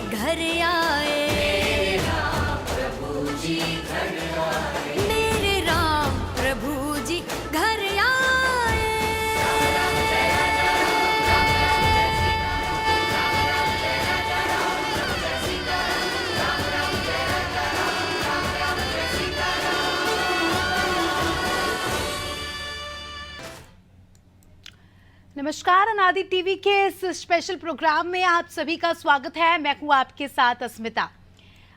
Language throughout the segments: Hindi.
घर आए। मेरे राम प्रभु जी घर आए। मेरे राम प्रभु जी घर आए। नमस्कार, अनादि टीवी के इस स्पेशल प्रोग्राम में आप सभी का स्वागत है। मैं हूं आपके साथ अस्मिता।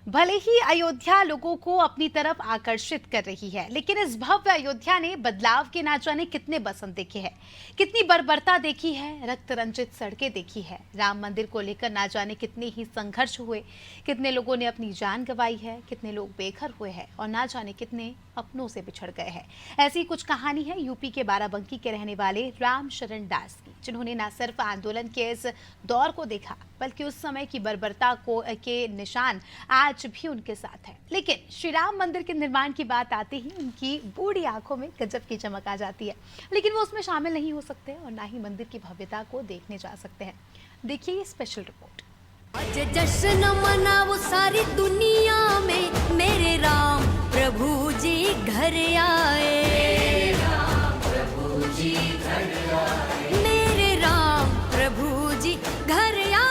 भले ही अयोध्या लोगों को अपनी तरफ आकर्षित कर रही है, लेकिन इस भव्य अयोध्या ने बदलाव के ना जाने कितने बसंत देखे हैं, कितनी बर्बरता देखी है, रक्त रंजित सड़कें देखी है। राम मंदिर को लेकर ना जाने कितने ही संघर्ष हुए, कितने लोगों ने अपनी जान गंवाई है, कितने लोग बेघर हुए हैं और ना जाने कितने अपनों से बिछड़ गए हैं। ऐसी कुछ कहानी है यूपी के बाराबंकी के रहने वाले राम शरण दास की, जिन्होंने न सिर्फ आंदोलन के इस दौर को देखा, बल्कि उस समय की बर्बरता के निशान आज भी उनके साथ है। लेकिन श्री राम मंदिर के निर्माण की बात आते ही उनकी बूढ़ी आंखों में गजब की चमक आ जाती है, लेकिन वो उसमें शामिल नहीं हो सकते और ना ही मंदिर की भव्यता को देखने जा सकते हैं। देखिए ये स्पेशल रिपोर्ट। आज जश्न मनाओ सारी दुनिया में, मेरे राम प्रभु जी घर आए। मेरे राम प्रभु जी घर आए। मेरे राम प्रभु जी घर आए।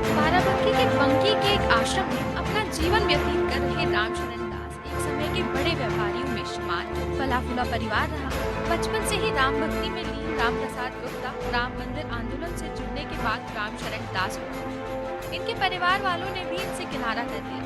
बाराबंकी के बंकी के एक आश्रम में अपना जीवन व्यतीत कर रहे राम शरण दास एक समय के बड़े व्यापारियों में शुमार फला फूला परिवार रहा। बचपन से ही राम भक्ति में लीन राम प्रसाद गुप्ता राम मंदिर आंदोलन से जुड़ने के बाद राम शरण दास हुए। इनके परिवार वालों ने भी इनसे किनारा कर दिया।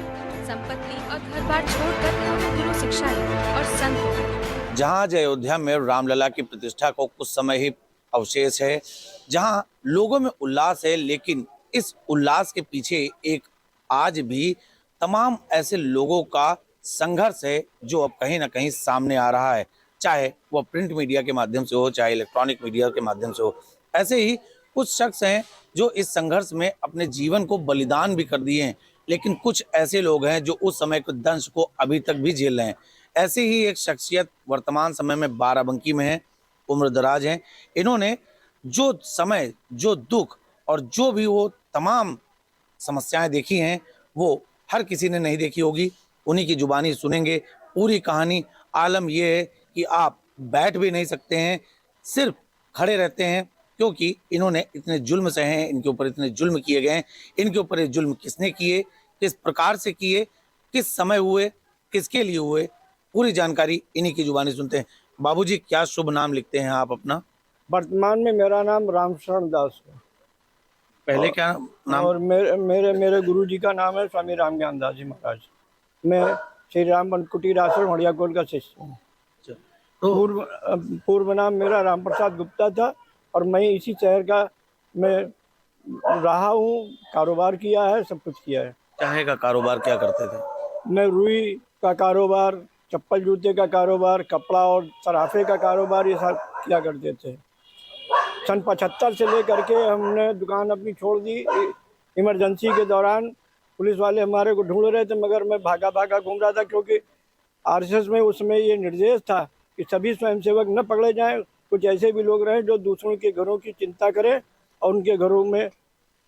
संपत्ति और घर बार छोड़कर उन्होंने गुरु शिक्षा ली और संत हो गए। जहाँ आज अयोध्या में रामलला की प्रतिष्ठा को कुछ समय ही अवशेष है, जहाँ लोगों में उल्लास है, लेकिन इस उल्लास के पीछे एक आज भी तमाम ऐसे लोगों का संघर्ष है जो अब कहीं ना कहीं सामने आ रहा है, चाहे वह प्रिंट मीडिया के माध्यम से हो, चाहे इलेक्ट्रॉनिक मीडिया के माध्यम से हो। ऐसे ही कुछ शख्स हैं जो इस संघर्ष में अपने जीवन को बलिदान भी कर दिए हैं, लेकिन कुछ ऐसे लोग हैं जो उस समय के दंश को अभी तक भी झेल रहे हैं। ऐसे ही एक शख्सियत वर्तमान समय में बाराबंकी में है, उम्रदराज हैं। इन्होंने जो समय, जो दुख और जो भी वो तमाम समस्याएं देखी हैं, वो हर किसी ने नहीं देखी होगी। उन्हीं की जुबानी सुनेंगे पूरी कहानी। आलम ये है कि आप बैठ भी नहीं सकते हैं, सिर्फ खड़े रहते हैं, क्योंकि इन्होंने इतने जुल्म सहे हैं, इनके ऊपर इतने जुल्म किए गए हैं। इनके ऊपर ये जुल्म किसने किए, किस प्रकार से किए, किस समय हुए, किसके लिए हुए, पूरी जानकारी इन्हीं की जुबानी सुनते हैं। बाबूजी, क्या शुभ नाम लिखते हैं आप अपना? वर्तमान में मेरा नाम रामशरण दास है। पहले क्या नाम? और मेरे गुरु जी का नाम है स्वामी राम ज्ञान दास जी महाराज। मैं श्री राम कुटीर आश्रम हड़ियाकोट का शिष्य हूँ। तो पूर्व नाम मेरा राम प्रसाद गुप्ता था और मैं इसी शहर का मैं रहा हूँ, कारोबार किया है, सब कुछ किया है। चाहे का कारोबार क्या करते थे? मैं रुई का कारोबार, चप्पल जूते का कारोबार, कपड़ा और सराफे का कारोबार, ये सब किया करते थे। सन 75 से लेकर के हमने दुकान अपनी छोड़ दी। इमरजेंसी के दौरान पुलिस वाले हमारे को ढूंढ रहे थे, मगर मैं भागा भागा घूम रहा था, क्योंकि आरएसएस में उसमें ये निर्देश था कि सभी स्वयंसेवक न पकड़े जाएं। कुछ ऐसे भी लोग रहे जो दूसरों के घरों की चिंता करें और उनके घरों में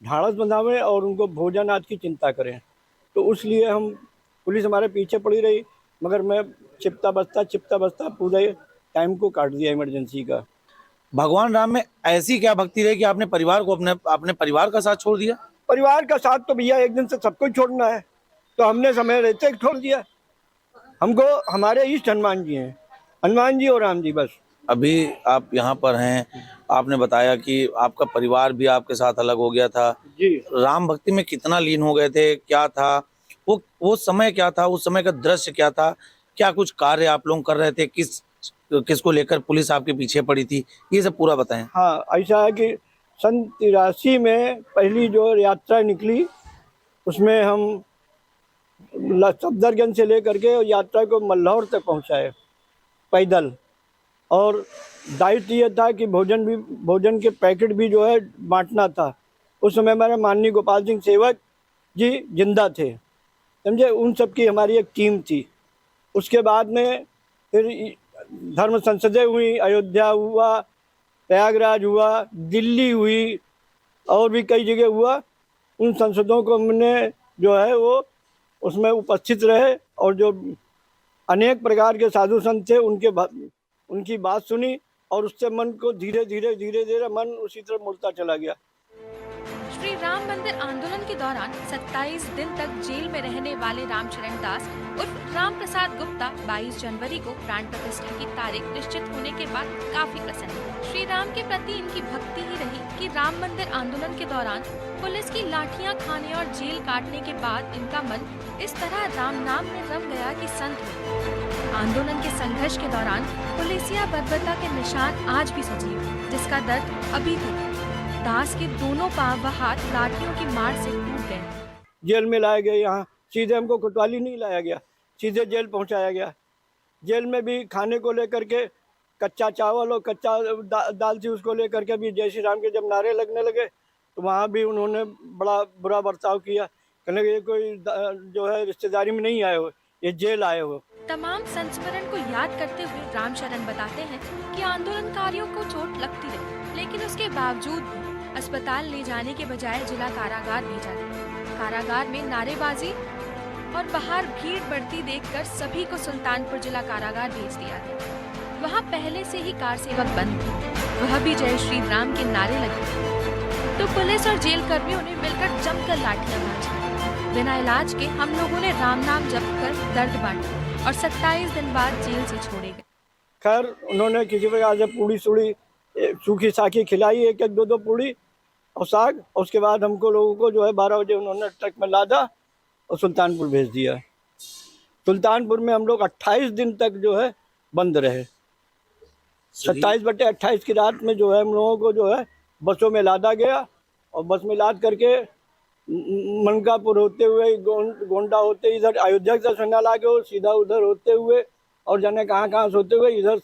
ढाढ़स बंधावें और उनको भोजन आदि की चिंता करें। तो इसलिए हम पुलिस हमारे पीछे पड़ी रही, मगर मैं चिपता बस्ता पूरे टाइम को काट दिया इमरजेंसी का। भगवान राम में ऐसी क्या भक्ति रही कि आपने परिवार को अपने परिवार का साथ छोड़ दिया? परिवार का साथ तो भैया एक दिन से सबको छोड़ना है, तो हमने समय रहते छोड़ दिया। हमको हमारे इष्ट हनुमान जी हैं, हनुमान जी और राम जी, बस। अभी आप यहाँ पर हैं, आपने बताया कि आपका परिवार भी आपके साथ अलग हो गया था जी। राम भक्ति में कितना लीन हो गए थे, क्या था वो समय, क्या था उस समय का दृश्य, क्या था, क्या कुछ कार्य आप लोग कर रहे थे, किसको लेकर पुलिस आपके पीछे पड़ी थी, ये सब पूरा बताएं। हाँ, ऐसा है कि सन 83 में पहली जो यात्रा निकली, उसमें हम सफदरगंज से लेकर के यात्रा को मल्हौर तक पहुंचाए। पैदल। और दायित्व ये था कि भोजन के पैकेट भी जो है बांटना था। उस समय हमारे माननीय गोपाल सिंह सेवक जी जिंदा थे, समझे। उन सब की हमारी एक टीम थी। उसके बाद में फिर धर्म संसदें हुई, अयोध्या हुआ, प्रयागराज हुआ, दिल्ली हुई और भी कई जगह हुआ। उन संसदों को हमने जो है वो उसमें उपस्थित रहे और जो अनेक प्रकार के साधु संत थे उनकी बात सुनी और उससे मन को धीरे धीरे मन उसी तरह मुड़ता चला गया। श्री राम मंदिर आंदोलन के दौरान 27 दिन तक जेल में रहने वाले रामचरण दास उर्फ राम प्रसाद गुप्ता 22 जनवरी को प्राण प्रतिष्ठा की तारीख निश्चित होने के बाद काफी प्रसन्न हुए। श्री राम के प्रति इनकी भक्ति ही रही कि राम मंदिर आंदोलन के दौरान पुलिस की लाठियां खाने और जेल काटने के बाद इनका मन इस तरह राम नाम में रम गया कि संत हो। आंदोलन के संघर्ष के दौरान पुलिसिया बर्बरता के निशान आज भी सजीव, जिसका दर्द अभी तक। दास के दोनों पांव व हाथ लाठियों की मार से टूट गए। जेल में लाए गए, यहाँ सीधे हमको कोतवाली नहीं लाया गया, सीधे जेल पहुंचाया गया। जेल में भी खाने को लेकर के कच्चा चावल और कच्चा दाल थी, उसको लेकर के भी जय श्री राम के जब नारे लगने लगे तो वहाँ भी उन्होंने बड़ा बुरा बर्ताव किया। कहने ये कोई जो है रिश्तेदारी में नहीं आए हो, ये जेल आए हो। तमाम संस्मरण को याद करते हुए रामशरण बताते हैं कि आंदोलनकारियों को चोट लगती रही, लेकिन उसके बावजूद भी अस्पताल ले जाने के बजाय जिला कारागार भेजा गया। कारागार में नारेबाजी और बाहर भीड़ बढ़ती देखकर सभी को सुल्तानपुर जिला कारागार भेज दिया गया। वहाँ पहले से ही कार सेवक बंद थे, वह भी जय श्री राम के नारे लगे तो पुलिस और जेल कर्मियों ने मिलकर जमकर लाठियां भांजी। बिना इलाज के हम लोगों ने राम नाम जप कर दर्द बांटा और 27 दिन बाद जेल से छोड़े गए। खैर उन्होंने किसी प्रकार से पूड़ी सूड़ी सूखी साखी खिलाई, एक एक दो पूड़ी और साग। और उसके बाद हमको लोगों को जो है 12 बजे उन्होंने ट्रक में लादा और सुल्तानपुर भेज दिया। सुल्तानपुर में हम लोग 28 दिन तक जो है बंद रहे। 27/28 की रात में जो है हम लोगों को जो है बसों में लादा गया और बस में लाद करके मनकापुर होते हुए गोंडा होते इधर अयोध्या के दर्शन ला के सीधा उधर होते हुए और जाने कहाँ से होते हुए इधर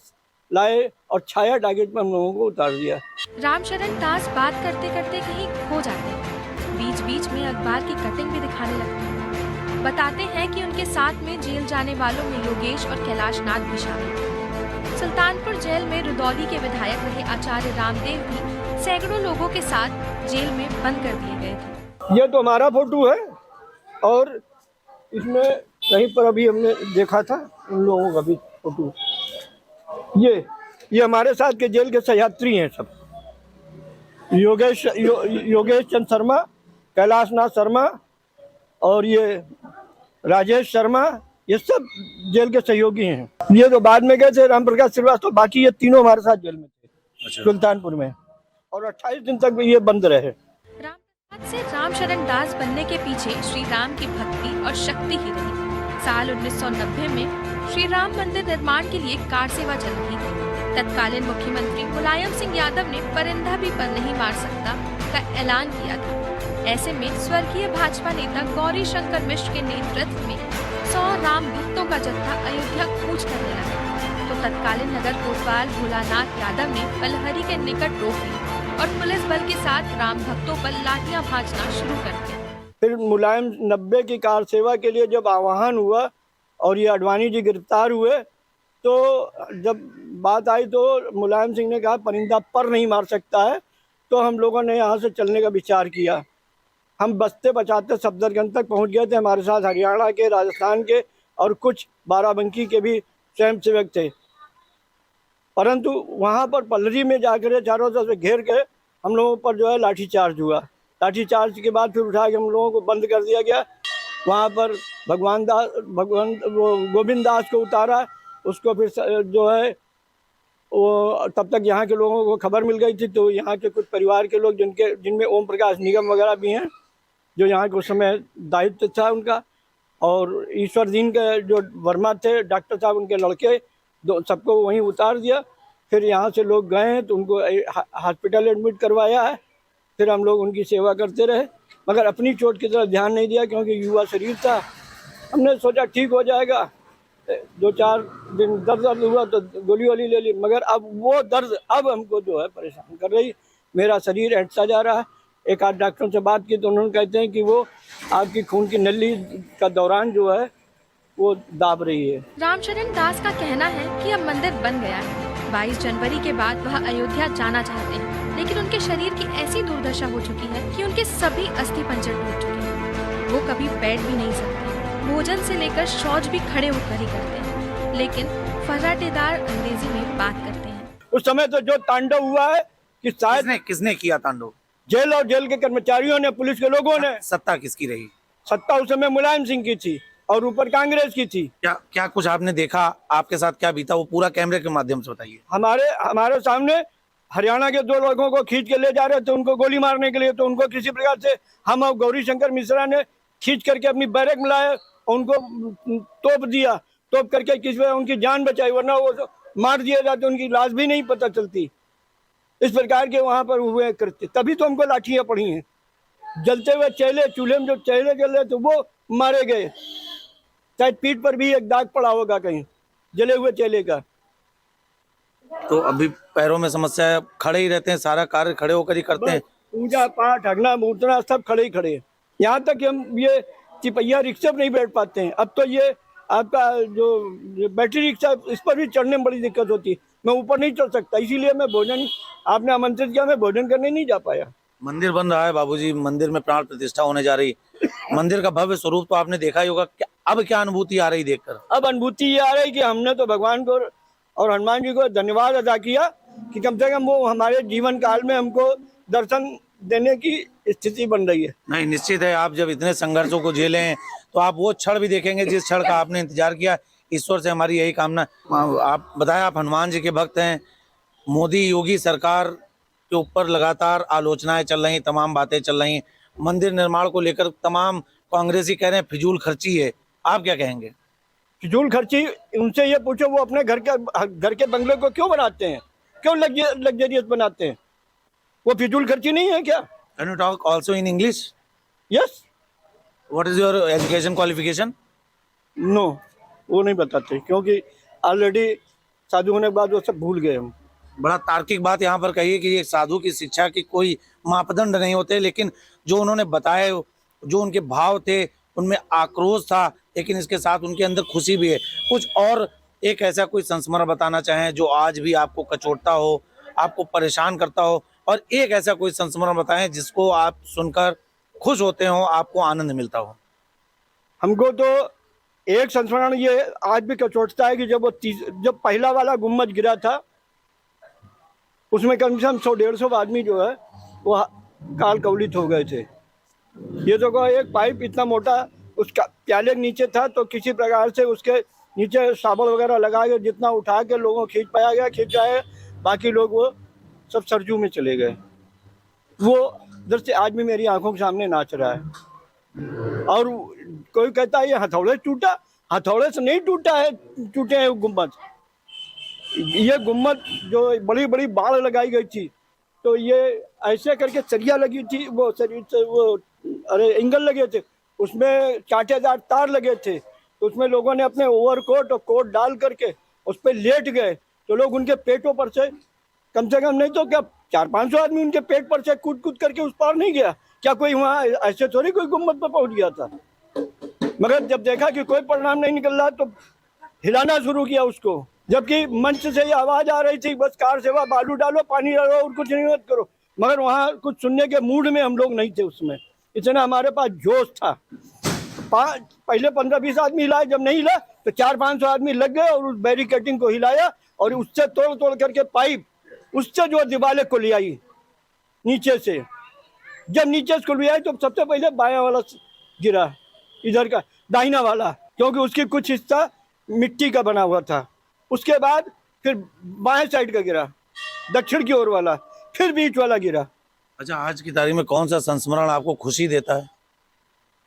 लाए और छाया टारगेट में हम लोगों को उतार दिया। रामशरण दास बात करते करते कहीं खो जाते हैं, बीच बीच में अखबार की कटिंग भी दिखाने लगते हैं। बताते हैं कि उनके साथ में जेल जाने वालों में योगेश और कैलाश नाथ भी शामिल थे। सुल्तानपुर जेल में रुदौली के विधायक रहे आचार्य रामदेव भी सैकड़ों लोगों के साथ जेल में बंद कर दिए गए थे। ये तो हमारा फोटो है और इसमें कहीं पर अभी हमने देखा था उन लोगों का भी फोटो। ये हमारे साथ के जेल के सहयात्री हैं सब, योगेश चंद्र शर्मा, कैलाश नाथ शर्मा और ये राजेश शर्मा, ये सब जेल के सहयोगी हैं। ये तो बाद में गए थे राम प्रकाश श्रीवास्तव, बाकी ये तीनों हमारे साथ जेल में थे सुल्तानपुर में और 28 दिन तक ये बंद रहे। रामप्रसाद से रामशरण दास बनने के पीछे श्री राम की भक्ति और शक्ति ही रही। साल 1990 में श्री राम मंदिर निर्माण के लिए कार सेवा चल रही थी। तत्कालीन मुख्यमंत्री मुलायम सिंह यादव ने परिंदा भी पर नहीं मार सकता का ऐलान किया था। ऐसे में स्वर्गीय भाजपा नेता गौरी शंकर मिश्र के नेतृत्व में 100 राम भक्तों का जत्था अयोध्या कूच करने लगा तो तत्कालीन नगर कोतवाल भोलानाथ यादव ने पलहरी के निकट रोक लिया और पुलिस बल के साथ राम भक्तों पर लाठियां भांजना शुरू कर दिया। फिर मुलायम 90 की कार सेवा के लिए जब आह्वान हुआ और ये अडवाणी जी गिरफ्तार हुए तो जब बात आई तो मुलायम सिंह ने कहा परिंदा पर नहीं मार सकता है, तो हम लोगों ने यहाँ से चलने का विचार किया। हम बचते बचाते सफदरगंज तक पहुँच गए थे। हमारे साथ हरियाणा के, राजस्थान के और कुछ बाराबंकी के भी स्वयंसेवक थे, परंतु वहाँ पर पलरी में जाकर चारों तरफ से घेर के हम लोगों पर जो है लाठीचार्ज हुआ। लाठीचार्ज के बाद फिर उठा के हम लोगों को बंद कर दिया गया। वहाँ पर गोविंद दास को उतारा, उसको फिर जो है वो तब तक यहाँ के लोगों को खबर मिल गई थी तो यहाँ के कुछ परिवार के लोग जिनमें ओम प्रकाश निगम वगैरह भी हैं जो यहाँ के उस समय दायित्व था उनका, और ईश्वर दीन के जो वर्मा थे डॉक्टर साहब, उनके लड़के, सबको वहीं उतार दिया। फिर यहाँ से लोग गए हैं तो उनको हॉस्पिटल एडमिट करवाया है। फिर हम लोग उनकी सेवा करते रहे मगर अपनी चोट की तरफ ध्यान नहीं दिया क्योंकि युवा शरीर था। हमने सोचा ठीक हो जाएगा, 2-4 दिन दर्द हुआ तो गोली वोली ले ली, मगर अब वो दर्द अब हमको जो है परेशान कर रही। मेरा शरीर ऐंठता जा रहा है। एक आध डॉक्टरों से बात की तो उन्होंने कहते हैं कि वो आपकी खून की नली का दौरान जो है वो दाब रही है। रामचरण दास का कहना है कि अब मंदिर बन गया है। 22 जनवरी के बाद वह अयोध्या जाना चाहते हैं, लेकिन उनके शरीर की ऐसी दुर्दशा हो चुकी है कि उनके सभी अस्थि पंजर टूट चुके हैं। वो कभी बैठ भी नहीं सकते। भोजन से लेकर शौच भी खड़े होकर ही करते हैं, लेकिन फर्राटेदार अंग्रेजी में बात करते हैं। उस समय तो जो तांडव हुआ है कि शायद किसने किया तांडव? जेल और जेल के कर्मचारियों ने, पुलिस के लोगों ने। सत्ता किसकी रही? सत्ता उस समय मुलायम सिंह की थी और ऊपर कांग्रेस की थी। क्या कुछ आपने देखा? आपके साथ क्या बीता, वो पूरा कैमरे के माध्यम से बताइए। हमारे सामने हरियाणा के 2 लोगों को खींच के ले जा रहे थे उनको गोली मारने के लिए, तो उनको किसी प्रकार से हम और गौरी शंकर मिश्रा ने खींच करके अपनी बैरक में लाए, उनको तोप दिया, तोप करके किसी वजह उनकी जान बचाई, वरना वो मार दिए जाते, उनकी लाश भी नहीं पता चलती। इस प्रकार के वहां पर हुए कृत्य, तभी तो हमको लाठियां पड़ी हैं। जलते हुए चेले, चूल्हे में जो चेले जल रहे थे वो मारे गए। शायद पीठ पर भी एक दाग पड़ा होगा कहीं जले हुए चेले का। तो अभी पैरों में समस्या है, खड़े ही रहते हैं, सारा कार्य खड़े होकर ही करते हैं। पूजा पाठ, हगना मूतना सब खड़े ही खड़े हैं। यहाँ तक कि हम ये तिपैया रिक्शा पर नहीं बैठ पाते हैं। अब तो ये आपका जो बैटरी रिक्शा, इस पर भी चढ़ने में बड़ी दिक्कत होती है। मैं ऊपर नहीं चढ़ सकता, इसीलिए मैं भोजन, आपने आमंत्रित किया, मैं भोजन करने नहीं जा पाया। मंदिर बन रहा है बाबूजी, मंदिर में प्राण प्रतिष्ठा होने जा रही। मंदिर का भव्य स्वरूप तो आपने देखा ही होगा। अब क्या अनुभूति आ रही देखकर? अब अनुभूति ये आ रही कि हमने तो भगवान को और हनुमान जी को धन्यवाद अदा किया कि कम से कम वो हमारे जीवन काल में हमको दर्शन देने की स्थिति बन रही है। नहीं, निश्चित है, आप जब इतने संघर्षों को झेले हैं तो आप वो क्षण भी देखेंगे जिस क्षण का आपने इंतजार किया। ईश्वर से हमारी यही कामना। आप बताएं, आप हनुमान जी के भक्त हैं। मोदी योगी सरकार के ऊपर लगातार आलोचनाएं चल रही, तमाम बातें चल रही, मंदिर निर्माण को लेकर तमाम कांग्रेसी कह रहे हैं फिजूल खर्ची है। आप क्या कहेंगे? फिजूल खर्ची, उनसे ये पूछो वो अपने घर के बंगले को क्यों बनाते हैं, क्यों लग्जरियस बनाते हैं? वो फिजूल खर्ची नहीं है क्या? Can you talk also in English? Yes. What is your education qualification? No, वो नहीं बताते क्योंकि ऑलरेडी साधु होने के बाद वो सब भूल गए हम। बड़ा तार्किक बात यहाँ पर कही है कि ये साधु की शिक्षा की कोई मापदंड नहीं होते, लेकिन जो उन्होंने बताए, जो उनके भाव थे, उनमें आक्रोश था, लेकिन इसके साथ उनके अंदर खुशी भी है। कुछ और एक ऐसा कोई संस्मरण बताना चाहें जो आज भी आपको कचोटता हो, आपको परेशान करता हो, और एक ऐसा कोई संस्मरण बताएं जिसको आप सुनकर खुश होते हो, आपको आनंद मिलता हो। हमको तो एक संस्मरण ये आज भी कचोटता है कि जब पहला वाला गुम्बद गिरा था, उसमें कम से कम 100-150 आदमी जो है वो काल कवलित हो गए थे। ये तो एक पाइप इतना मोटा उसका प्याले के नीचे था, तो किसी प्रकार से उसके नीचे साबुन वगैरह लगा के जितना उठा के लोगों को खींच पाया गया, खींचाए, बाकी लोग वो सब सरजू में चले गए। वो दृश्य आज भी मेरी आंखों के सामने नाच रहा है। और कोई कहता है ये हथौड़े से टूटा, हथौड़े से नहीं टूटा है, टूटे हैं गुम्बद। ये गुम्बद जो बड़ी बड़ी बाढ़ लगाई गई थी, तो ये ऐसे करके सरिया लगी थी, वो शरीर से वो एंगल लगे थे, उसमें कांटेदार तार लगे थे, तो उसमें लोगों ने अपने ओवरकोट और कोट डाल करके उस पर लेट गए, तो लोग उनके पेटों पर से कम से कम नहीं तो क्या 400-500 आदमी उनके पेट पर से कूद कूद करके उस पार नहीं गया क्या? कोई वहाँ ऐसे थोड़ी कोई गुम्बद पर पहुंच गया था। मगर जब देखा कि कोई परिणाम नहीं निकल रहा तो हिलाना शुरू किया उसको, जबकि मंच से ये आवाज आ रही थी बस कार सेवा, बालू डालो, पानी डालो और कुछ नहीं मत करो। मगर वहाँ कुछ सुनने के मूड में हम लोग नहीं थे उसमें, इतना हमारे पास जोश था। पहले 15-20 आदमी हिलाए, जब नहीं हिला तो 400-500 आदमी लग गए और उस बैरिकेटिंग को हिलाया और उससे तोड़ तोड़ करके पाइप उससे जो दीवारें को ले आई नीचे से। जब नीचे से ले आई तो सबसे पहले बायां वाला गिरा, इधर का दाहिना वाला, क्योंकि उसकी कुछ हिस्सा मिट्टी का बना हुआ था। उसके बाद फिर बाएं साइड का गिरा, दक्षिण की ओर वाला, फिर बीच वाला गिरा। अच्छा, आज की तारीख में कौन सा संस्मरण आपको खुशी देता है?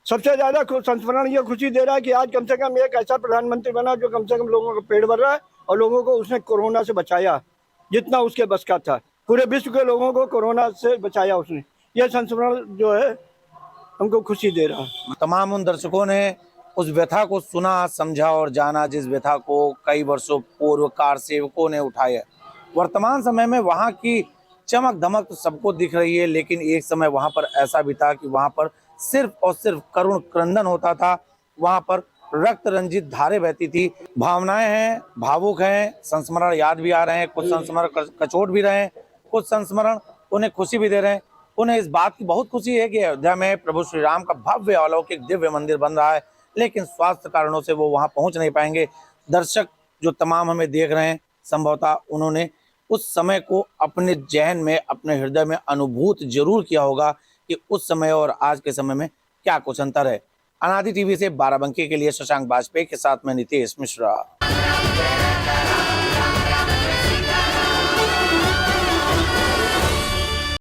सबसे ज्यादा संस्मरण ये खुशी दे रहा है कि आज कम से कम एक ऐसा प्रधानमंत्री बना जो कम से कम लोगों का पेट भर रहा है और लोगों को उसने कोरोना से बचाया जितना उसके बस का था। पूरे विश्व के लोगों को कोरोना से बचाया उसने। यह संस्मरण जो है हमको खुशी दे रहा है। तमाम उन दर्शकों ने उस व्यथा को सुना, समझा और जाना जिस व्यथा को कई वर्षों पूर्व कार सेवकों ने उठाया। वर्तमान समय में वहाँ की चमक धमक तो सबको दिख रही है, लेकिन एक समय वहाँ पर ऐसा भी था कि वहाँ पर सिर्फ और सिर्फ करुण क्रंदन होता था। वहाँ पर रक्त रंजित धारें बहती थी। भावनाएं हैं, भावुक हैं, संस्मरण याद भी आ रहे हैं, कुछ संस्मरण कचोट भी रहे हैं, कुछ संस्मरण उन्हें खुशी भी दे रहे हैं। उन्हें इस बात की बहुत खुशी है कि अयोध्या में प्रभु श्री राम का भव्य अलौकिक दिव्य मंदिर बन रहा है, लेकिन स्वास्थ्य कारणों से वो वहाँ पहुँच नहीं पाएंगे। दर्शक जो तमाम हमें देख रहे हैं, संभवतः उन्होंने उस समय को अपने जहन में, अपने हृदय में अनुभूत जरूर किया होगा कि उस समय और आज के समय में क्या कुछ अंतर है। अनादि टीवी से बाराबंकी के लिए शशांक वाजपेयी के साथ में नितेश मिश्रा।